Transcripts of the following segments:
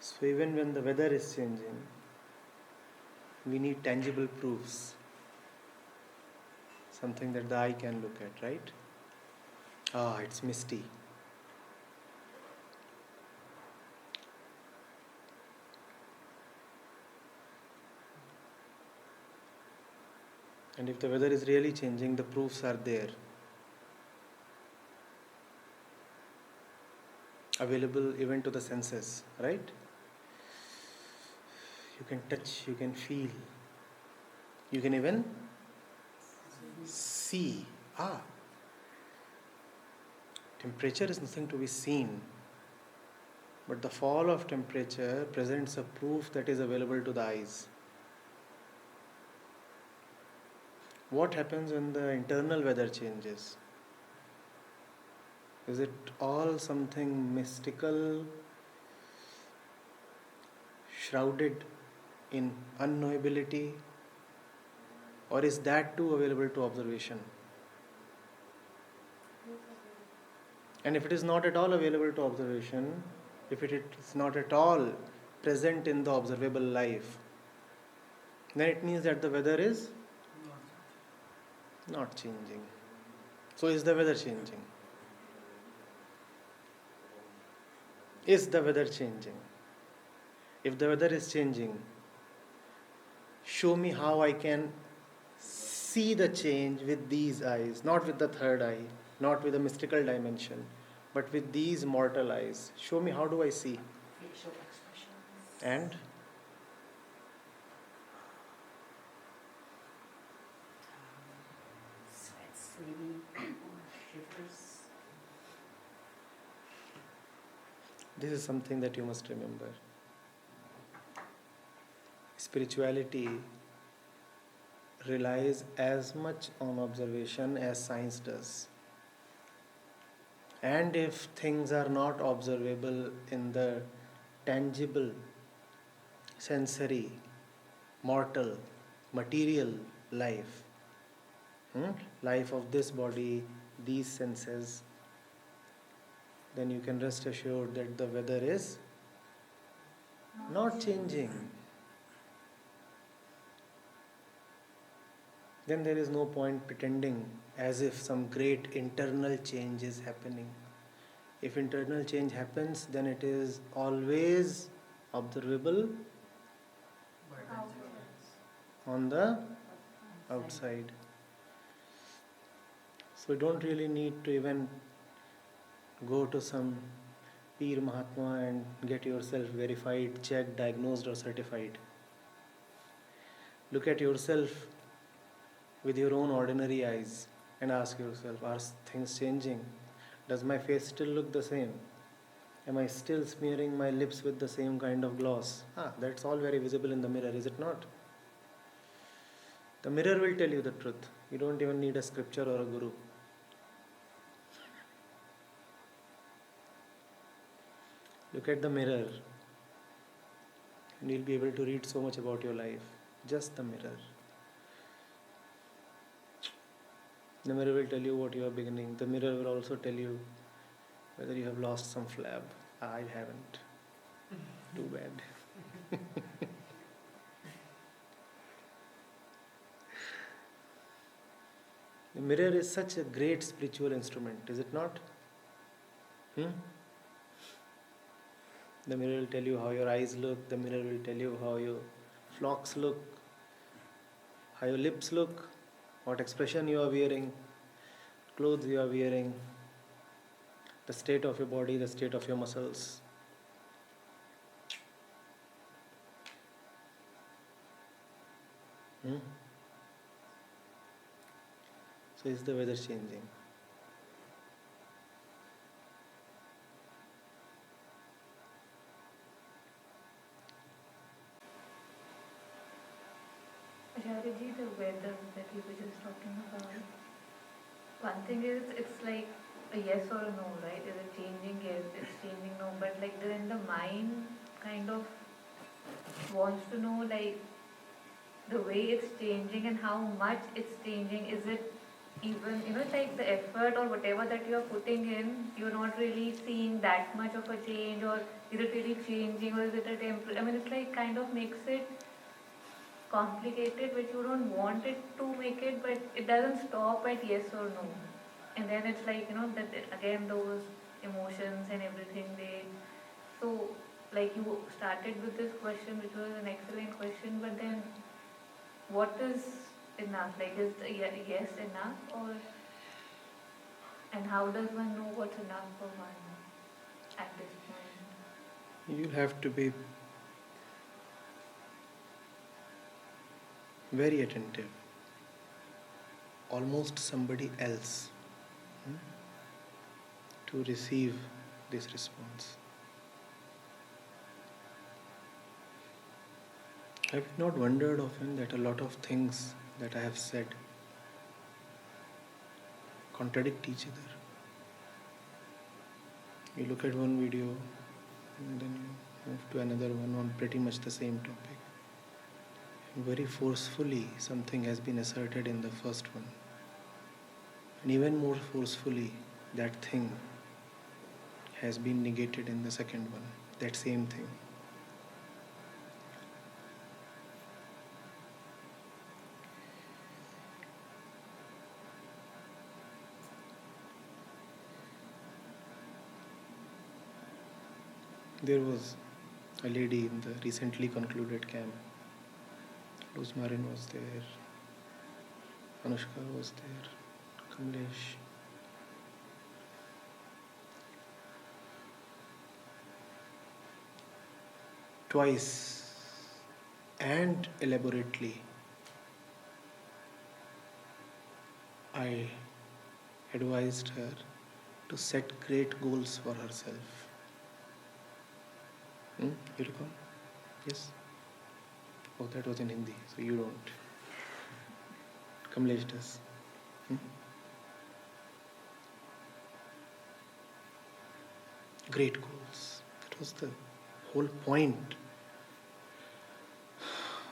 So even when the weather is changing, we need tangible proofs. Something that the eye can look at, right? Ah, it's misty. And if the weather is really changing, the proofs are there. Available even to the senses, right? You can touch, you can feel, you can even see. Ah, temperature is nothing to be seen, but the fall of temperature presents a proof that is available to the eyes. What happens when the internal weather changes? Is it all something mystical, shrouded in unknowability, or is that too available to observation? And if it is not at all available to observation, if it is not at all present in the observable life, then it means that the weather is not changing. So is the weather changing? Is the weather changing? If the weather is changing, show me how I can see the change with these eyes, not with the third eye, not with a mystical dimension, but with these mortal eyes. Show me how do I see? Facial expressions. And Sweats, maybe, shivers. this is something that you must remember. Spirituality relies as much on observation as science does. And if things are not observable in the tangible, sensory, mortal, material life, life of this body, these senses, then you can rest assured that the weather is not changing. Then there is no point pretending as if some great internal change is happening. If internal change happens, then it is always observable on the outside. So you don't really need to even go to some Peer Mahatma and get yourself verified, checked, diagnosed or certified. Look at yourself with your own ordinary eyes and ask yourself, are things changing? Does my face still look the same? Am I still smearing my lips with the same kind of gloss? That's all very visible in the mirror, is it not? The mirror will tell you the truth. You don't even need a scripture or a guru. Look at the mirror and you'll be able to read so much about your life. Just the mirror. The mirror will tell you what you are beginning. The mirror will also tell you whether you have lost some flab. I haven't. Too bad. The mirror is such a great spiritual instrument, is it not? The mirror will tell you how your eyes look. The mirror will tell you how your flocks look, how your lips look, what expression you are wearing, clothes you are wearing, the state of your body, the state of your muscles. So is the weather changing? Acharya ji, the weather that you were just talking about, one thing is it's like a yes or a no, right? Is it changing? Yes, it's changing, no. But like then the mind kind of wants to know like the way it's changing and how much it's changing. Is it even, like the effort or whatever that you're putting in, you're not really seeing that much of a change, or Is it really changing or is it a temporary? I mean, it's like kind of makes it complicated, which you don't want it to make it, but it doesn't stop at yes or no. And then it's like, that again those emotions and everything, so like you started with this question, which was an excellent question, but then what is enough? Like, is the yes enough, or and how does one know what's enough for one at this point? You have to be very attentive, almost somebody else, hmm, to receive this response. Have you not wondered often that a lot of things that I have said contradict each other? You look at one video and then you move to another one on pretty much the same topic. Very forcefully, something has been asserted in the first one. And even more forcefully, that thing has been negated in the second one. That same thing. There was a lady in the recently concluded camp. Rosemary was there, Anushka was there, Kamlesh. Twice and elaborately, I advised her to set great goals for herself. You recall? Yes? Oh, that was in Hindi, so you don't. Kamlesh does. Great goals. That was the whole point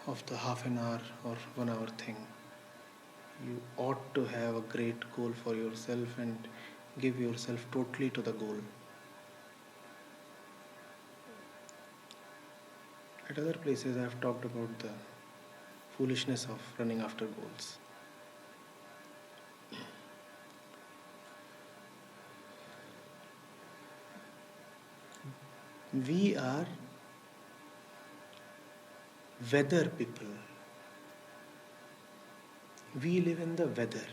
of the half an hour or 1 hour thing. You ought to have a great goal for yourself and give yourself totally to the goal. At other places I have talked about the foolishness of running after goals. We are weather people. We live in the weather.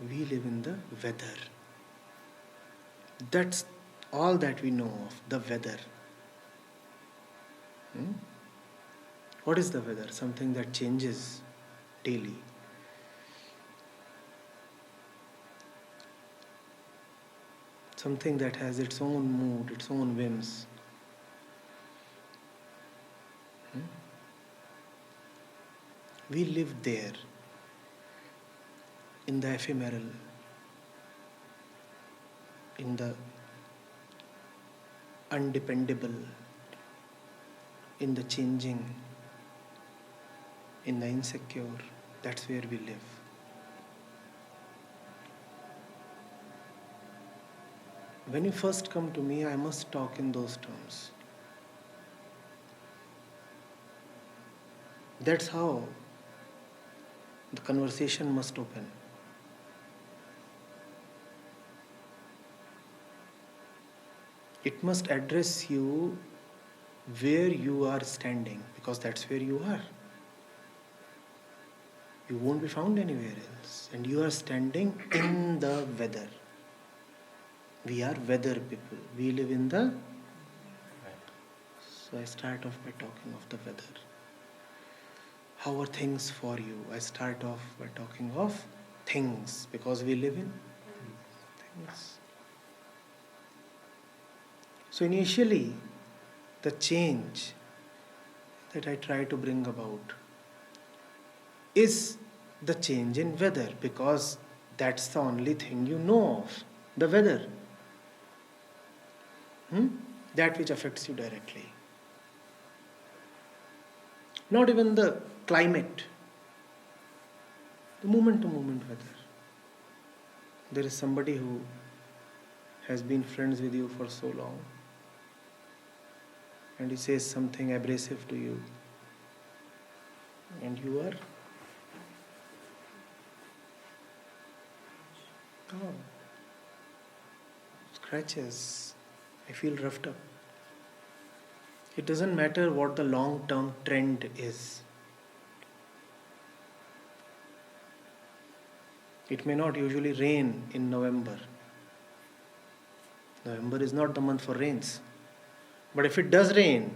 We live in the weather. That's all that we know of, the weather. What is the weather? Something that changes daily. Something that has its own mood, its own whims. We live there, in the ephemeral, in the undependable, in the changing, in the insecure. That's where we live. When you first come to me, I must talk in those terms. That's how the conversation must open. It must address you where you are standing, because that's where you are. You won't be found anywhere else. And you are standing in the weather. We are weather people. We live in the... So I start off by talking of the weather. How are things for you? I start off by talking of things, because we live in things. So initially, the change that I try to bring about is the change in weather, because that's the only thing you know of, the weather. That which affects you directly. Not even the climate, the moment-to-moment weather. There is somebody who has been friends with you for so long, and he says something abrasive to you, and you are, oh, scratches, I feel roughed up. It doesn't matter what the long-term trend is. It may not usually rain in November. November is not the month for rains. But if it does rain,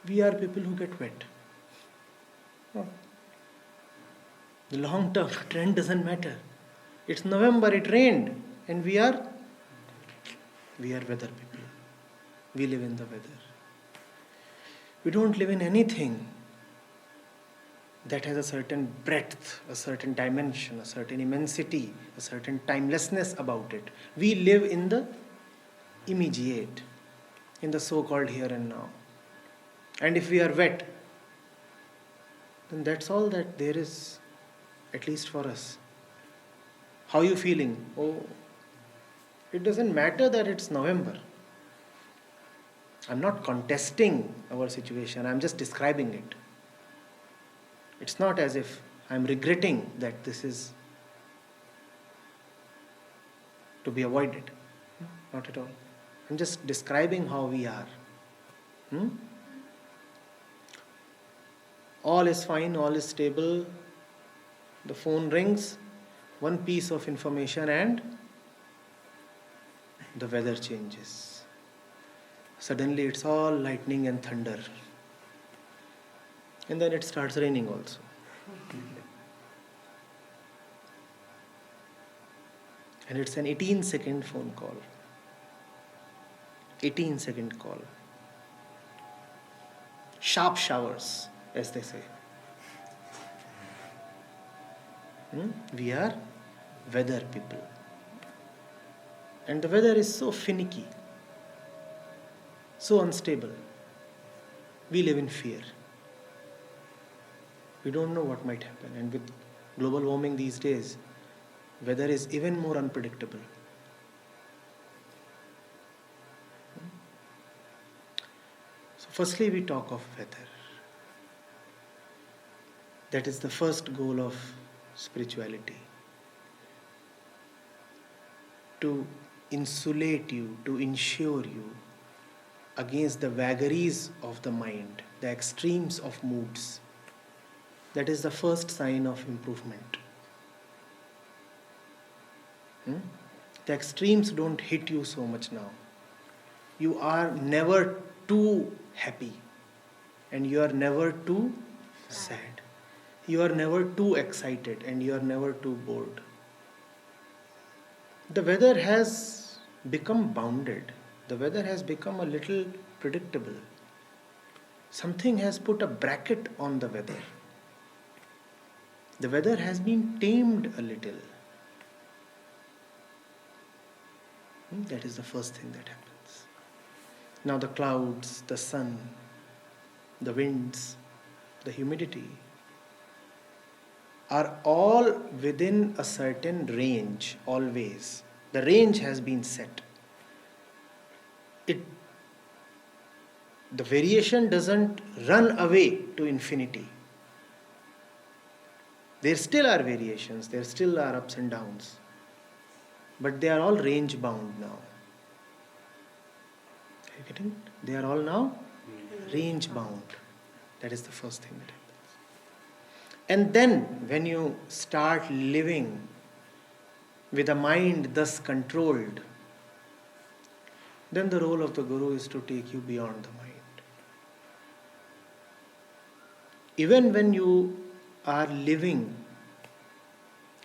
we are people who get wet. Oh. The long-term trend doesn't matter. It's November, it rained, and we are weather people. We live in the weather. We don't live in anything that has a certain breadth, a certain dimension, a certain immensity, a certain timelessness about it. We live in the immediate, in the so-called here and now. And if we are wet, then that's all that there is, at least for us. How are you feeling? Oh, it doesn't matter that it's November. I'm not contesting our situation, I'm just describing it. It's not as if I'm regretting that this is to be avoided. No, not at all. I'm just describing how we are. All is fine, all is stable. The phone rings, one piece of information and the weather changes. Suddenly it's all lightning and thunder. And then it starts raining also. And it's an 18-second phone call. 18-second call. Sharp showers, as they say. We are weather people. And the weather is so finicky, so unstable. We live in fear. We don't know what might happen. And with global warming these days, weather is even more unpredictable. So firstly, we talk of weather. That is the first goal of spirituality. To insulate you, to insure you against the vagaries of the mind, the extremes of moods. That is the first sign of improvement. The extremes don't hit you so much now. You are never too happy and you are never too sad. You are never too excited and you are never too bored. The weather has become bounded. The weather has become a little predictable. Something has put a bracket on the weather. The weather has been tamed a little. That is the first thing that happens. Now the clouds, the sun, the winds, the humidity are all within a certain range always. The range has been set. The variation doesn't run away to infinity. There still are variations, there still are ups and downs. But they are all range bound now. Are you getting it? They are all now range bound. That is the first thing that happens. And then when you start living with a mind thus controlled, then the role of the Guru is to take you beyond the mind. Even when you are living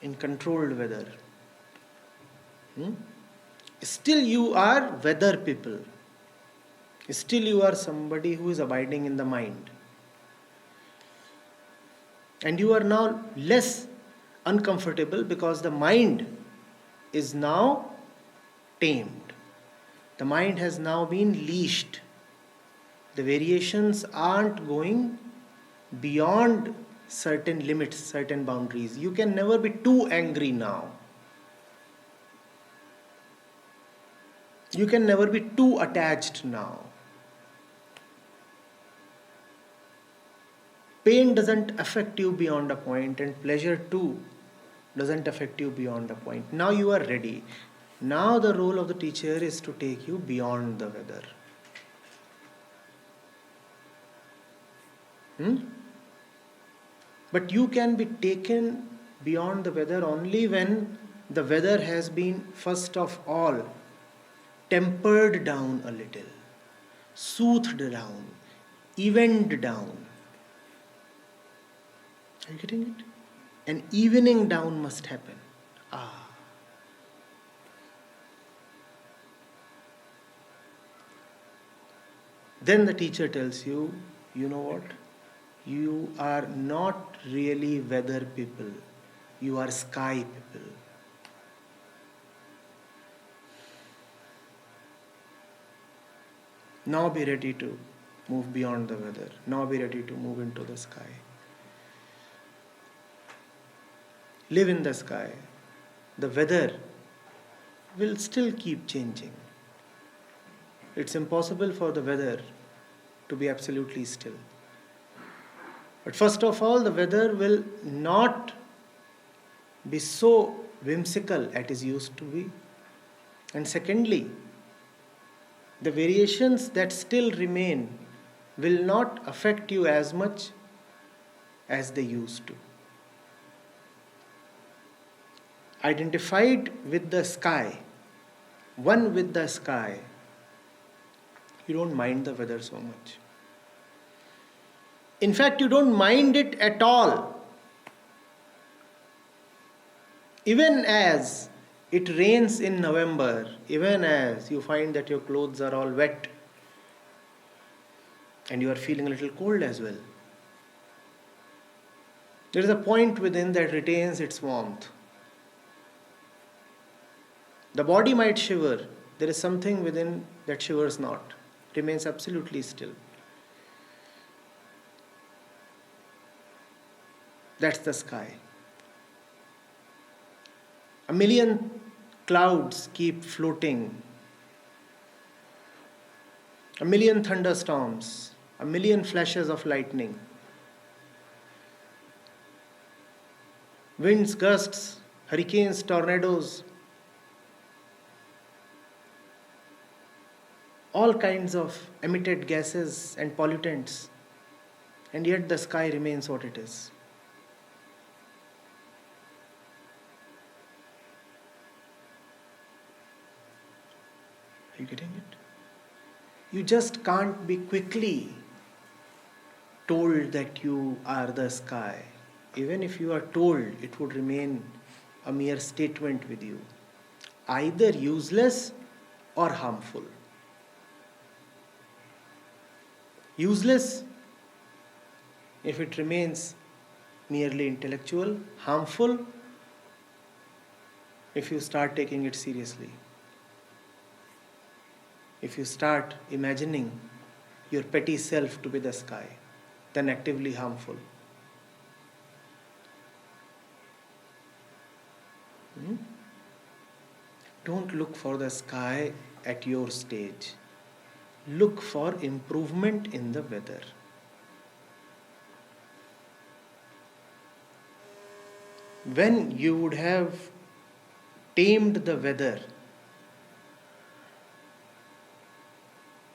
in controlled weather, still you are weather people. Still you are somebody who is abiding in the mind. And you are now less uncomfortable because the mind is now tamed. The mind has now been leashed. The variations aren't going beyond certain limits, certain boundaries. You can never be too angry now. You can never be too attached now. Pain doesn't affect you beyond a point, and pleasure too doesn't affect you beyond a point. Now you are ready. Now the role of the teacher is to take you beyond the weather. But you can be taken beyond the weather only when the weather has been, first of all, tempered down a little, soothed down, evened down. Are you getting it? An evening down must happen. Then the teacher tells you, you know what? You are not really weather people. You are sky people. Now be ready to move beyond the weather. Now be ready to move into the sky. Live in the sky. The weather will still keep changing. It's impossible for the weather to be absolutely still. But first of all, the weather will not be so whimsical as it used to be. And secondly, the variations that still remain will not affect you as much as they used to. Identified with the sky, one with the sky, you don't mind the weather so much. In fact, you don't mind it at all. Even as it rains in November, even as you find that your clothes are all wet and you are feeling a little cold as well, there is a point within that retains its warmth. The body might shiver, there is something within that shivers not, remains absolutely still. That's the sky. A million clouds keep floating. A million thunderstorms. A million flashes of lightning. Winds, gusts, hurricanes, tornadoes. All kinds of emitted gases and pollutants. And yet the sky remains what it is. Are you getting it? You just can't be quickly told that you are the sky. Even if you are told, it would remain a mere statement with you. Either useless or harmful. Useless if it remains merely intellectual. Harmful if you start taking it seriously. If you start imagining your petty self to be the sky, then actively harmful. Don't look for the sky at your stage. Look for improvement in the weather. When you would have tamed the weather,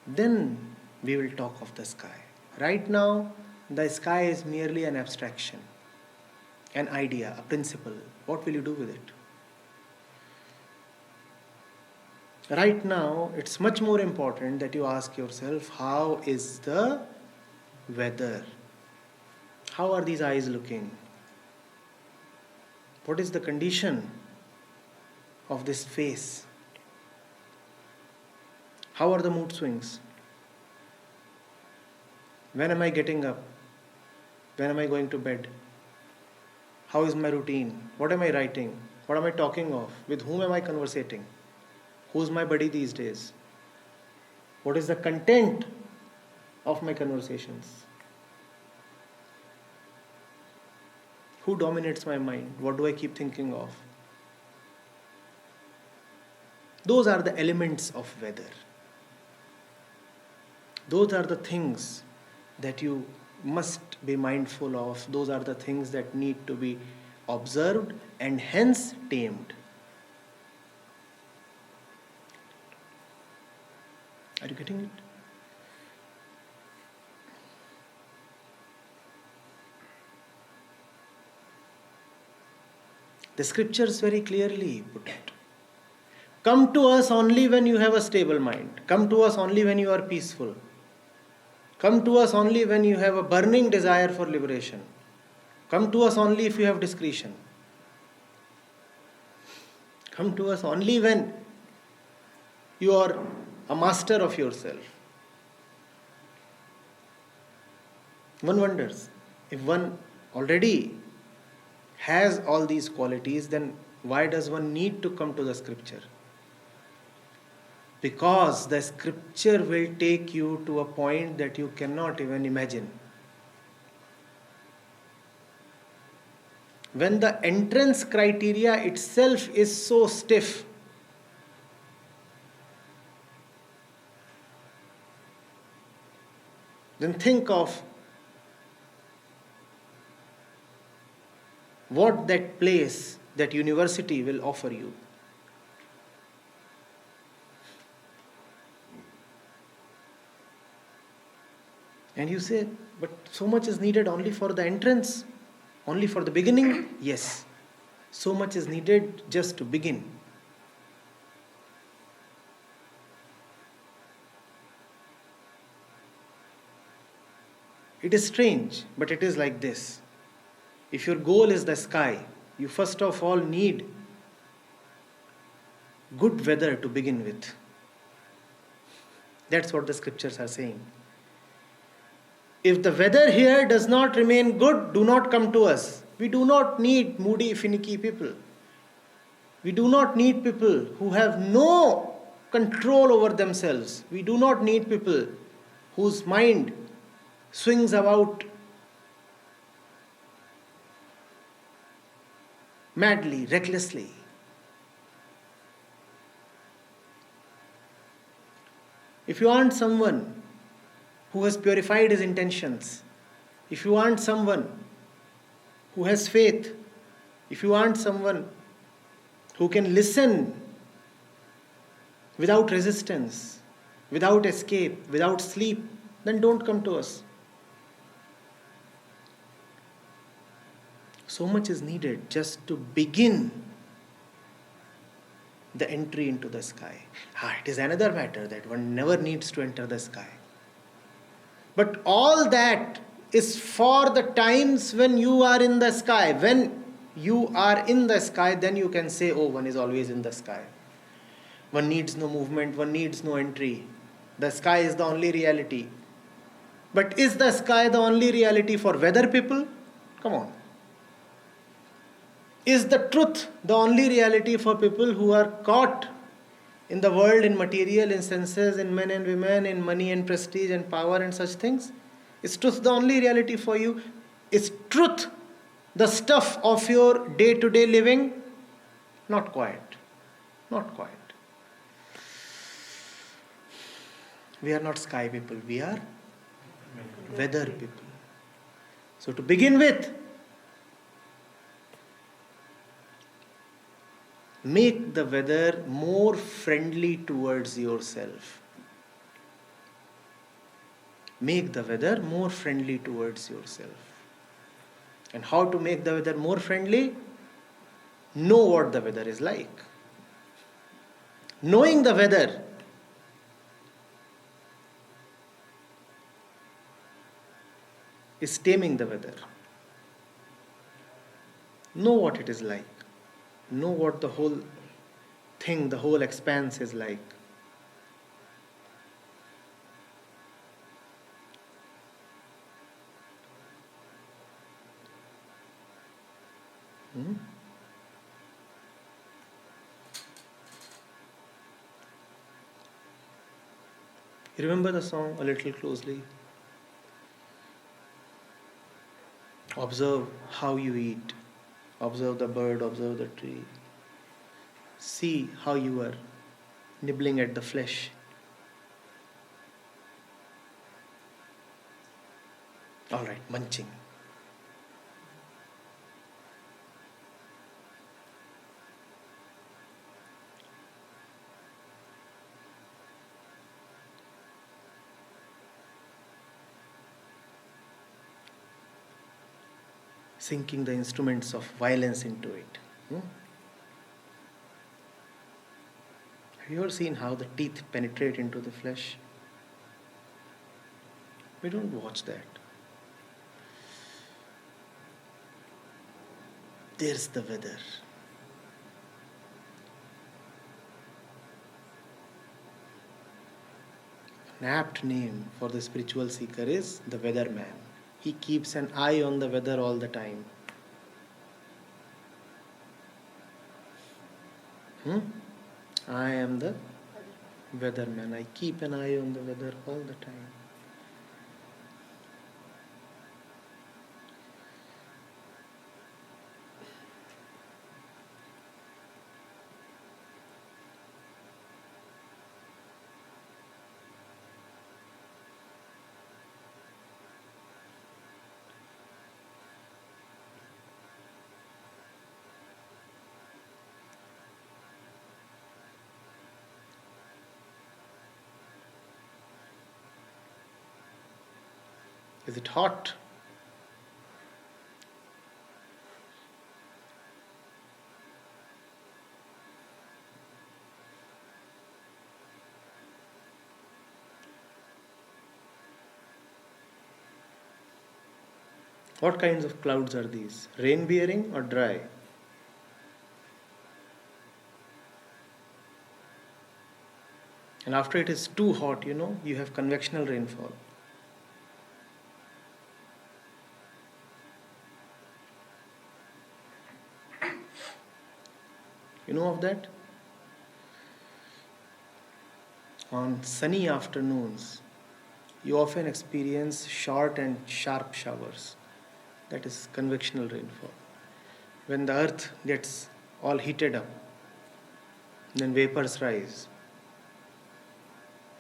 then we will talk of the sky. Right now, the sky is merely an abstraction, an idea, a principle. What will you do with it? Right now, it's much more important that you ask yourself, how is the weather? How are these eyes looking? What is the condition of this face? How are the mood swings? When am I getting up? When am I going to bed? How is my routine? What am I writing? What am I talking of? With whom am I conversating? Who's my buddy these days? What is the content of my conversations? Who dominates my mind? What do I keep thinking of? Those are the elements of weather. Those are the things that you must be mindful of. Those are the things that need to be observed and hence tamed. Are you getting it? The scriptures very clearly put it. Come to us only when you have a stable mind. Come to us only when you are peaceful. Come to us only when you have a burning desire for liberation. Come to us only if you have discretion. Come to us only when you are a master of yourself. One wonders, if one already has all these qualities, then why does one need to come to the scripture? Because the scripture will take you to a point that you cannot even imagine. When the entrance criteria itself is so stiff, then think of what that place, that university will offer you. And you say, but so much is needed only for the entrance, only for the beginning? Yes, so much is needed just to begin. It is strange, but it is like this. If your goal is the sky, you first of all need good weather to begin with. That's what the scriptures are saying. If the weather here does not remain good, do not come to us. We do not need moody, finicky people. We do not need people who have no control over themselves. We do not need people whose mind swings about madly, recklessly. If you want someone who has purified his intentions, if you want someone who has faith, if you want someone who can listen without resistance, without escape, without sleep, then don't come to us. So much is needed just to begin the entry into the sky. It is another matter that one never needs to enter the sky. But all that is for the times when you are in the sky. When you are in the sky, then you can say, oh, one is always in the sky. One needs no movement, one needs no entry. The sky is the only reality. But is the sky the only reality for weather people? Come on. Is the truth the only reality for people who are caught in the world, in material, in senses, in men and women, in money and prestige and power and such things? Is truth the only reality for you? Is truth the stuff of your day-to-day living? Not quite. Not quite. We are not sky people. We are weather people. So to begin with, make the weather more friendly towards yourself. Make the weather more friendly towards yourself. And how to make the weather more friendly? Know what the weather is like. Knowing the weather is taming the weather. Know what it is like. Know what the whole thing, the whole expanse is like. You remember the song a little closely? Observe how you eat. Observe the bird, observe the tree. See how you are nibbling at the flesh. All right, munching. Sinking the instruments of violence into it. Have you ever seen how the teeth penetrate into the flesh? We don't watch that. There's the weather. An apt name for the spiritual seeker is the weatherman. He keeps an eye on the weather all the time. I am the weatherman. I keep an eye on the weather all the time. Is it hot? What kinds of clouds are these? Rain bearing or dry? And after it is too hot, you have convectional rainfall. You know of that? On sunny afternoons, you often experience short and sharp showers. That is convectional rainfall. When the earth gets all heated up, then vapors rise.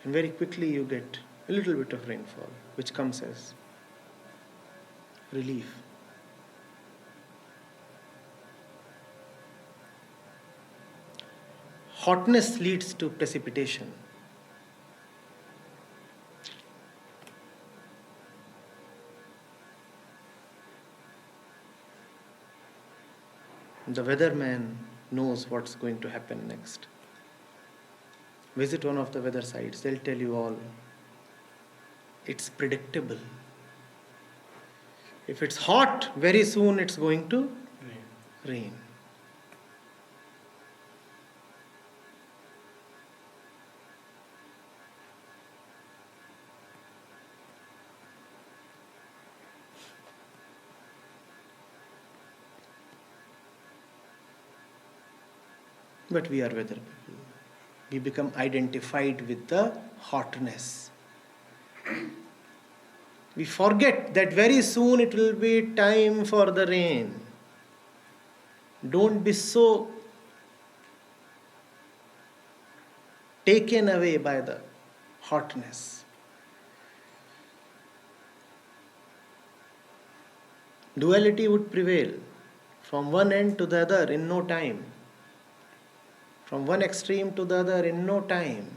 And very quickly you get a little bit of rainfall, which comes as relief. Hotness leads to precipitation. The weatherman knows what's going to happen next. Visit one of the weather sites, they'll tell you all. It's predictable. If it's hot, very soon it's going to rain. But we are weather people. We become identified with the hotness. We forget that very soon it will be time for the rain. Don't be so taken away by the hotness. Duality would prevail from one end to the other in no time. From one extreme to the other in no time.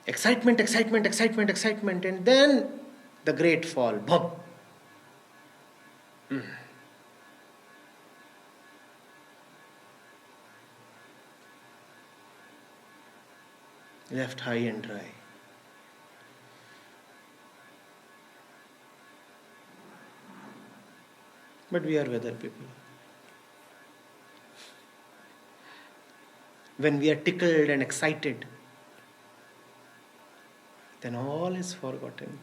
Excitement, excitement, excitement, excitement, and then the great fall. Boom. Left high and dry. But we are weather people. When we are tickled and excited, then all is forgotten.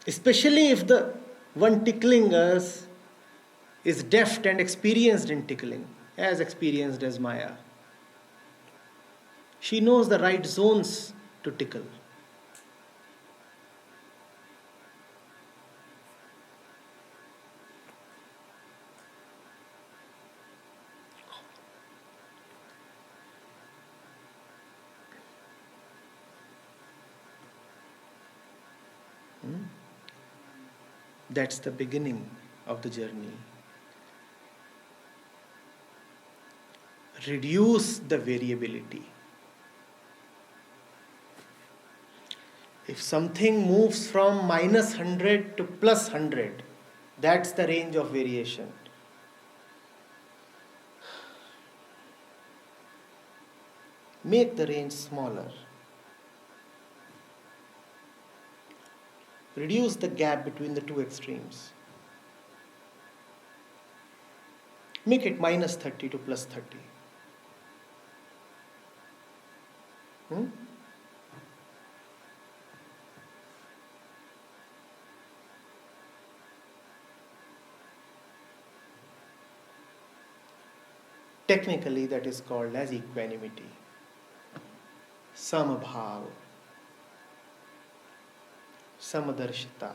Especially if the one tickling us is deft and experienced in tickling, as experienced as Maya. She knows the right zones to tickle. That's the beginning of the journey. Reduce the variability. If something moves from minus 100 to plus 100, that's the range of variation. Make the range smaller. Reduce the gap between the two extremes. Make it minus 30 to plus 30. Technically, that is called as equanimity. Samabhav. Samadarshita.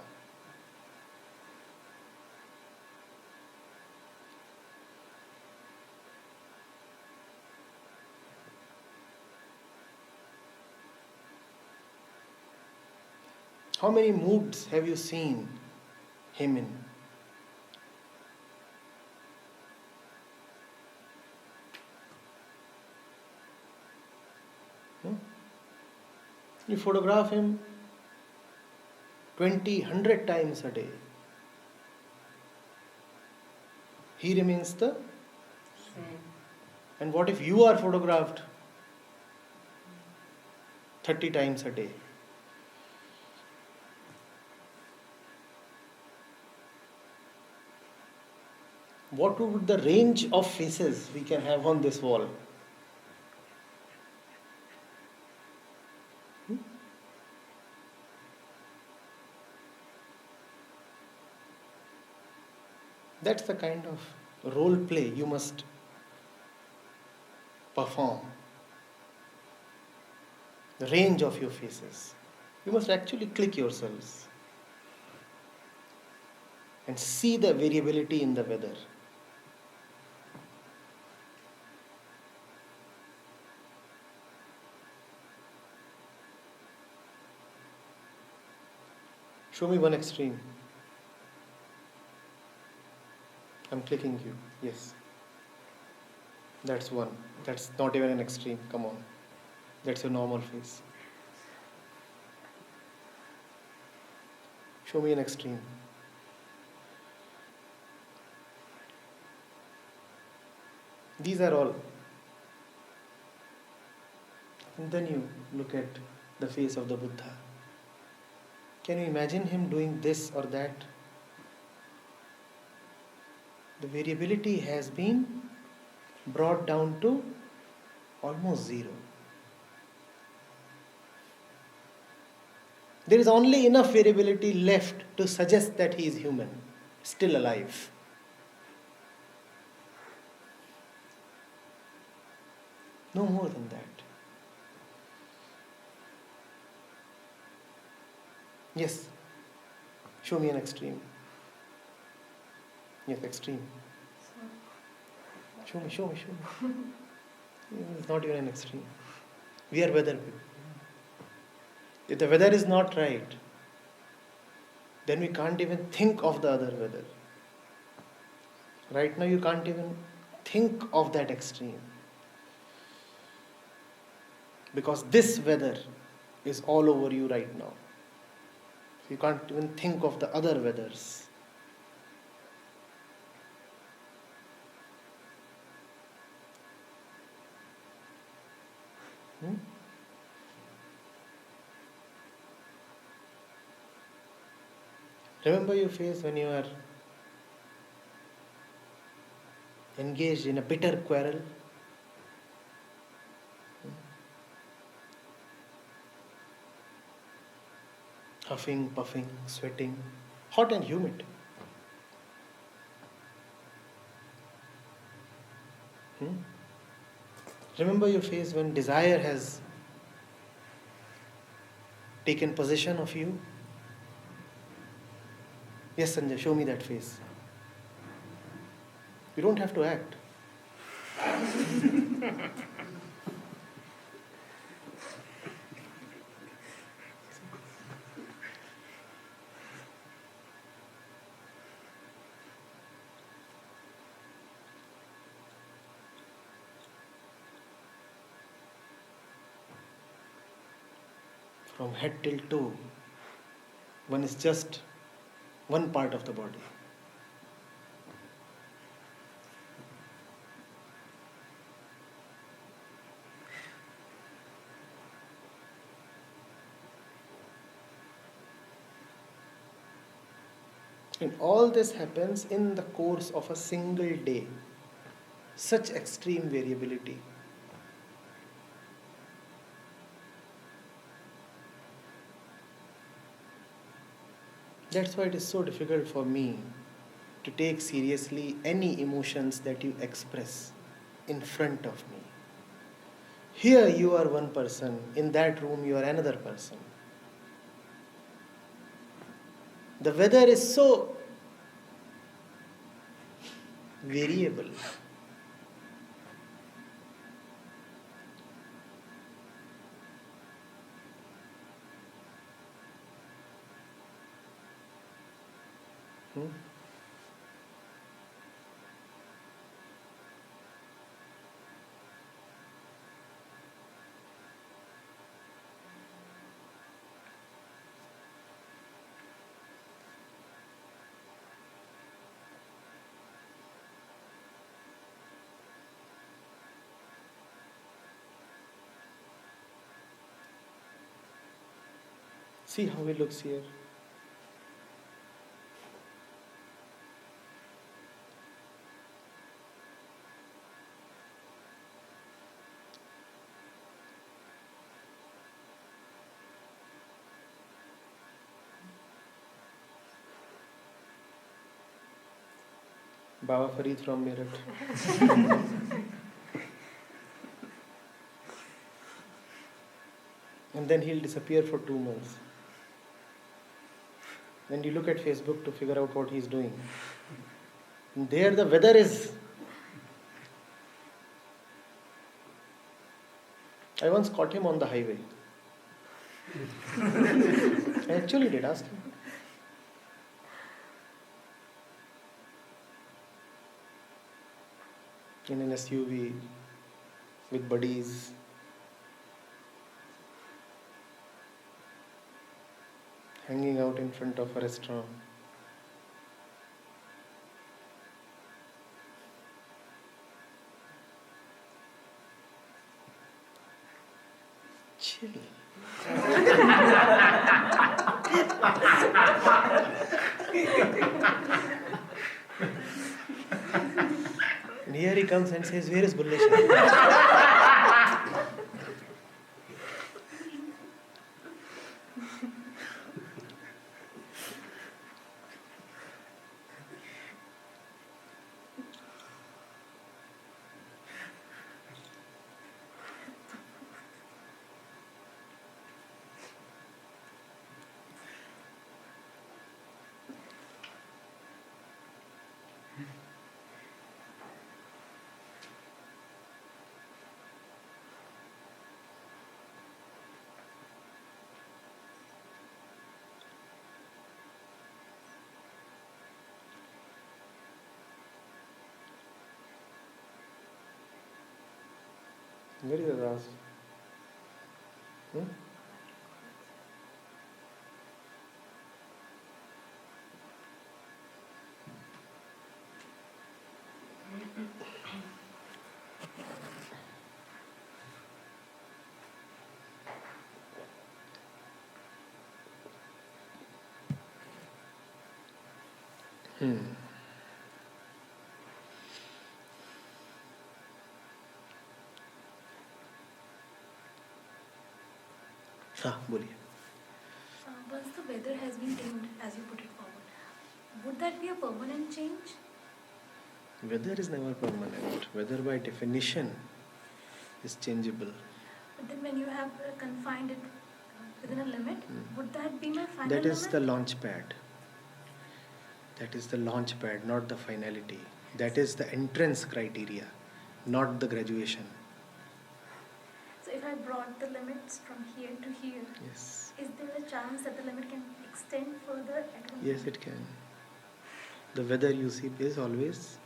How many moods have you seen him in? You photograph him 20, 100 times a day. He remains the Same. And what if you are photographed 30 times a day? What would the range of faces we can have on this wall? That's the kind of role play you must perform. The range of your faces. You must actually click yourselves and see the variability in the weather. Show me one extreme. I'm clicking you. Yes. That's one. That's not even an extreme. Come on. That's your normal face. Show me an extreme. These are all. And then you look at the face of the Buddha. Can you imagine him doing this or that? The variability has been brought down to almost zero. There is only enough variability left to suggest that he is human, still alive. No more than that. Yes. Show me an extreme. Yes, extreme. Show me. It's not even an extreme. We are weather people. If the weather is not right, then we can't even think of the other weather. Right now you can't even think of that extreme. Because this weather is all over you right now. You can't even think of the other weathers. Remember your face when you are engaged in a bitter quarrel? Huffing, puffing, sweating, hot and humid. Remember your face when desire has taken possession of you? Yes, Sanjay, show me that face. You don't have to act. from head till toe. One is just one part of the body. And all this happens in the course of a single day. Such extreme variability. That's why it is so difficult for me to take seriously any emotions that you express in front of me. Here you are one person, in that room you are another person. The weather is so variable. Hmm? See how he looks here. Baba Farid from Meerut. And then he'll disappear for 2 months. Then you look at Facebook to figure out what he's doing. And there the weather is. I once caught him on the highway. I actually did ask him. In an SUV with buddies. Hanging out in front of a restaurant. Chill. And here he comes and says, "Where is Bulle Shah?" Where is Adas? Hmm? हाँ बोलिए. Once the weather has been tamed, as you put it forward, would that be a permanent change? Weather is never permanent. Weather by definition is changeable. But then when you have confined it within a limit, would that be my final That is limit? the launch pad. That is the launch pad, not the finality. That is the entrance criteria, not the graduation. So if I brought the limits from here to here, Yes. is there a chance that the limit can extend further at one Yes, point? it can. The weather you see is always.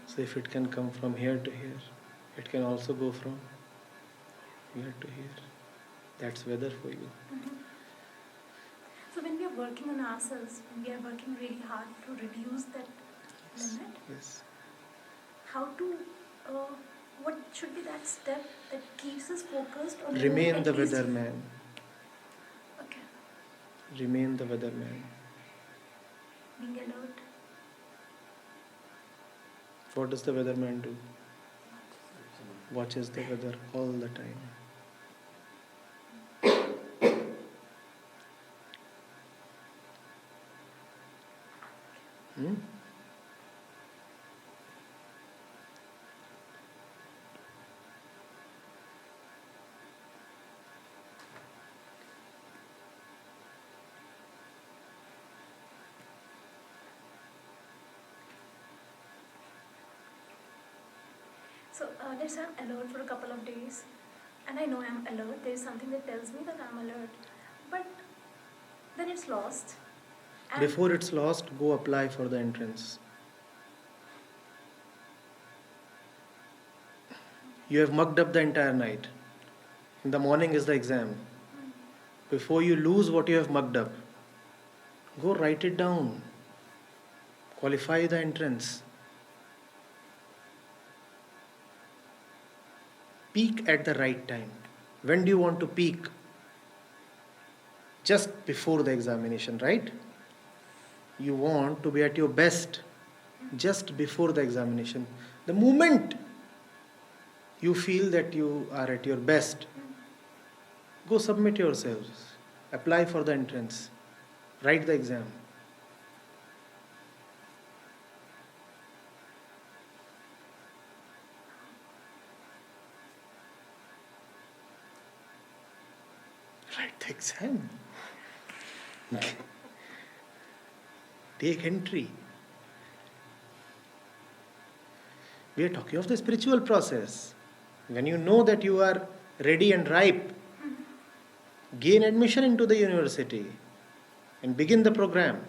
So if it can come from here to here, it can also go from here to here. That's weather for you. So when we are working on ourselves, when we are working really hard to reduce that limit, Yes. how to, what should be that step that keeps us focused on Remain at the least- weatherman. Okay, Remain the weatherman. being alert. What does the weatherman do? Watches the weather all the time. Hmm? So let's say I'm alert for a couple of days, and I know I'm alert. There is something that tells me that I'm alert, but then it's lost. And Before it's lost, go apply for the entrance. You have mucked up the entire night. In the morning is the exam. Before you lose what you have mucked up, go write it down. Qualify the entrance. Peak at the right time. When do you want to peak? Just before the examination, right? You want to be at your best just before the examination. The moment you feel that you are at your best, go submit yourselves. Apply for the entrance. Write the exam. Write the exam. Take entry. We are talking of the spiritual process. When you know that you are ready and ripe, gain admission into the university and begin the program.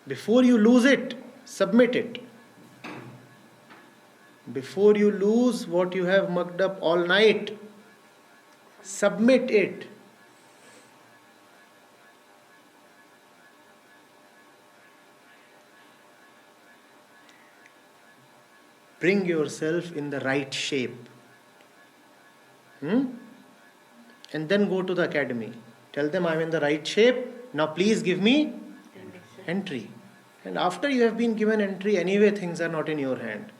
Before you lose it, submit it. Before you lose what you have mucked up all night, submit it. Bring yourself in the right shape. And then go to the academy. Tell them I'm in the right shape. Now please give me entry. And after you have been given entry, anyway things are not in your hand.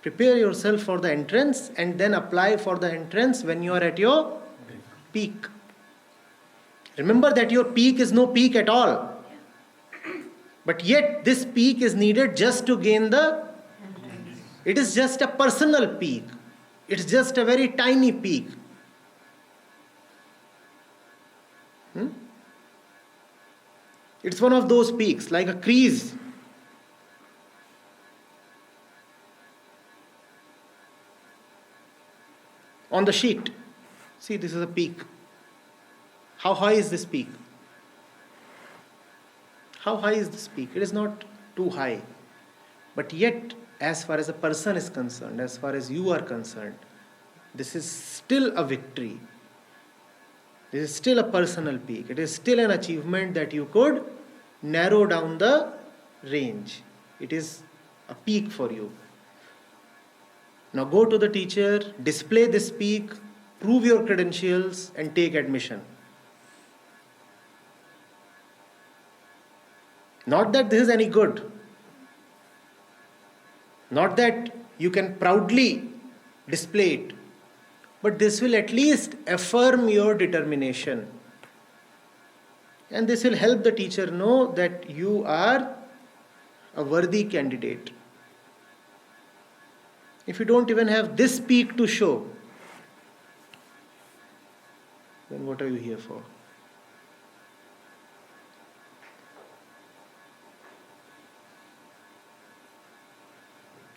Prepare yourself for the entrance and then apply for the entrance when you are at your peak. Remember that your peak is no peak at all. But yet this peak is needed just to gain the... It is just a personal peak. It's just a very tiny peak. It's one of those peaks, like a crease. On the sheet. See, this is a peak. How high is this peak? How high is this peak? It is not too high. But yet, as far as a person is concerned, as far as you are concerned, this is still a victory. This is still a personal peak. It is still an achievement that you could narrow down the range. It is a peak for you. Now go to the teacher, display this peak, prove your credentials, and take admission. Not that this is any good. Not that you can proudly display it. But this will at least affirm your determination. And this will help the teacher know that you are a worthy candidate. If you don't even have this peak to show, then what are you here for?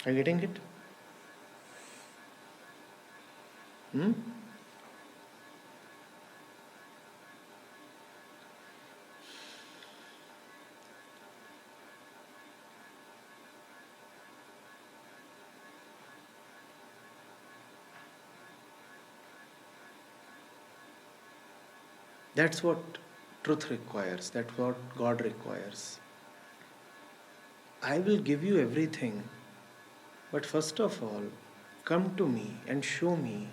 Are you getting it? That's what truth requires. That's what God requires. I will give you everything. But first of all, come to me and show me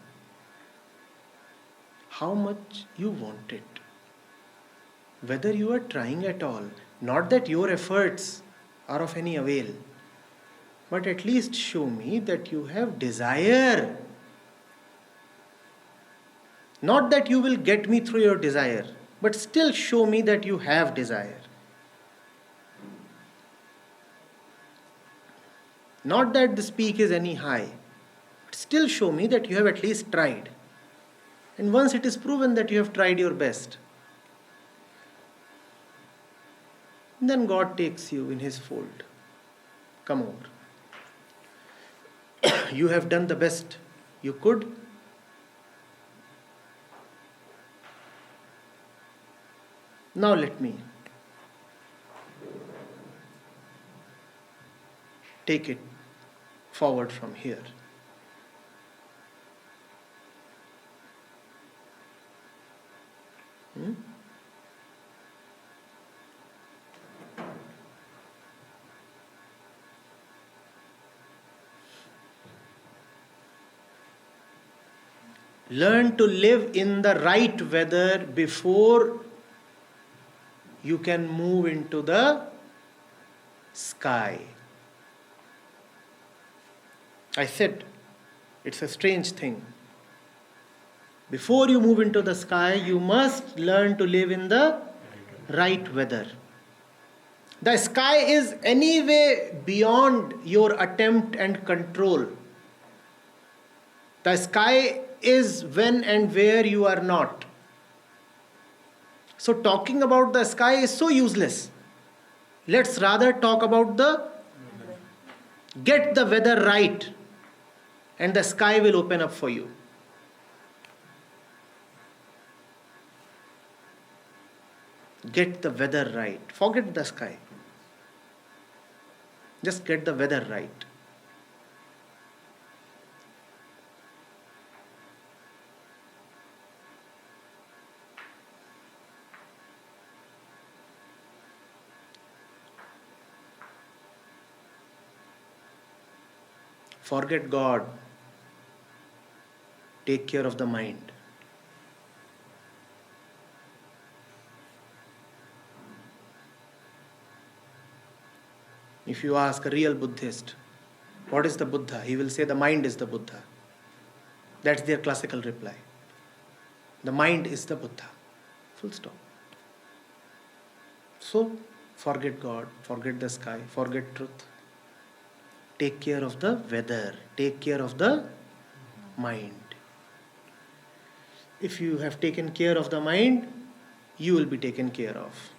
how much you want it. Whether you are trying at all. Not that your efforts are of any avail, but at least show me that you have desire. Not that you will get me through your desire, but still show me that you have desire. Not that this peak is any high, but still show me that you have at least tried. And once it is proven that you have tried your best, then God takes you in His fold. Come over. You have done the best you could. Now let me take it forward from here. Learn to live in the right weather before you can move into the sky. I said, it's a strange thing. Before you move into the sky, you must learn to live in the right weather. The sky is anyway beyond your attempt and control. The sky is when and where you are not. So talking about the sky is so useless. Let's rather talk about get the weather right, and the sky will open up for you. Get the weather right. Forget the sky. Just get the weather right. Forget God. Take care of the mind. If you ask a real Buddhist, what is the Buddha? He will say the mind is the Buddha. That's their classical reply. The mind is the Buddha. Full stop. So, forget God, forget the sky, forget truth. Take care of the weather. Take care of the mind. If you have taken care of the mind, you will be taken care of.